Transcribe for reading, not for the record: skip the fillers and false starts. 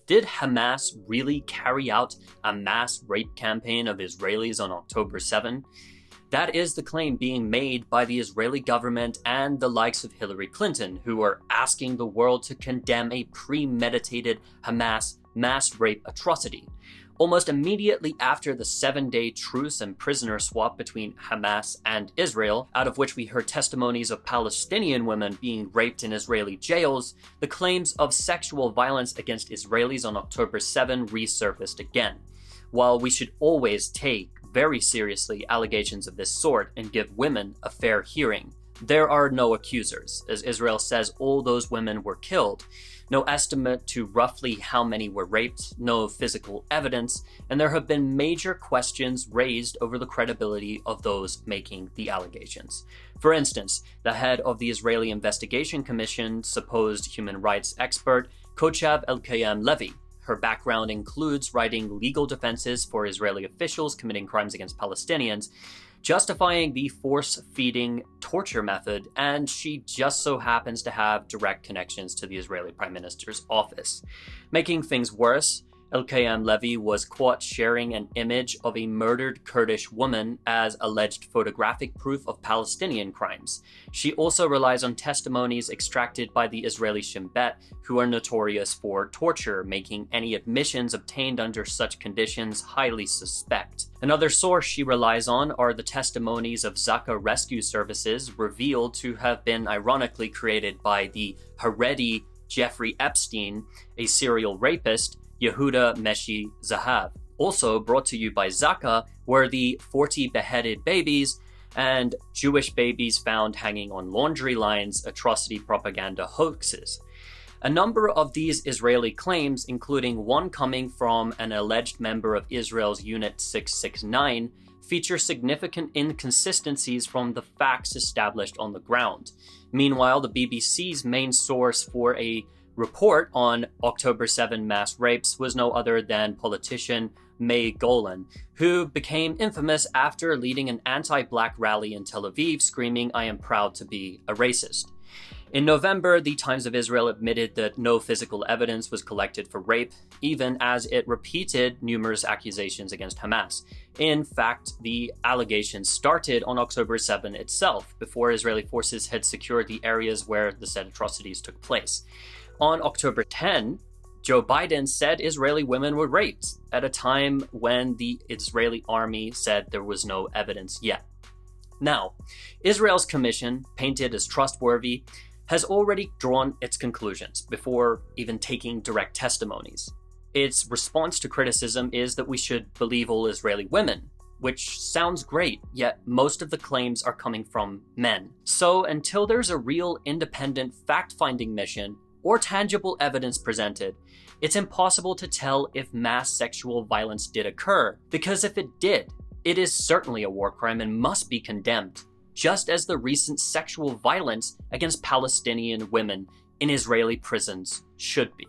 Did Hamas really carry out a mass rape campaign of Israelis on October 7? That is the claim being made by the Israeli government and the likes of Hillary Clinton, who are asking the world to condemn a premeditated Hamas mass rape atrocity. Almost immediately after the 7-day truce and prisoner swap between Hamas and Israel, out of which we heard testimonies of Palestinian women being raped in Israeli jails, the claims of sexual violence against Israelis on October 7 resurfaced again. While we should always take very seriously allegations of this sort and give women a fair hearing, there are no accusers, as Israel says all those women were killed. No estimate to roughly how many were raped, no physical evidence, and there have been major questions raised over the credibility of those making the allegations. For instance, the head of the Israeli Investigation Commission, supposed human rights expert Kochav Levy. Her background includes writing legal defenses for Israeli officials committing crimes against Palestinians, justifying the force-feeding torture method, and she just so happens to have direct connections to the Israeli Prime Minister's office. Making things worse, Levy was caught sharing an image of a murdered Kurdish woman as alleged photographic proof of Palestinian crimes. She also relies on testimonies extracted by the Israeli Shin Bet, who are notorious for torture, making any admissions obtained under such conditions highly suspect. Another source she relies on are the testimonies of Zaka rescue services, revealed to have been ironically created by the Haredi Jeffrey Epstein, a serial rapist, Yehuda Meshi Zahav. Also brought to you by Zaka were the 40 beheaded babies and Jewish babies found hanging on laundry lines atrocity propaganda hoaxes. A number of these Israeli claims, including one coming from an alleged member of Israel's Unit 669, feature significant inconsistencies from the facts established on the ground. Meanwhile, the BBC's main source for a report on October 7 mass rapes was no other than politician May Golan, who became infamous after leading an anti-black rally in Tel Aviv screaming, "I am proud to be a racist." In November, the Times of Israel admitted that no physical evidence was collected for rape, even as it repeated numerous accusations against Hamas. In fact, the allegations started on October 7 itself, before Israeli forces had secured the areas where the said atrocities took place. On October 10, Joe Biden said Israeli women were raped at a time when the Israeli army said there was no evidence yet. Now, Israel's commission, painted as trustworthy, has already drawn its conclusions before even taking direct testimonies. Its response to criticism is that we should believe all Israeli women, which sounds great, yet most of the claims are coming from men. So until there's a real independent fact-finding mission or tangible evidence presented, it's impossible to tell if mass sexual violence did occur, because if it did, it is certainly a war crime and must be condemned, just as the recent sexual violence against Palestinian women in Israeli prisons should be.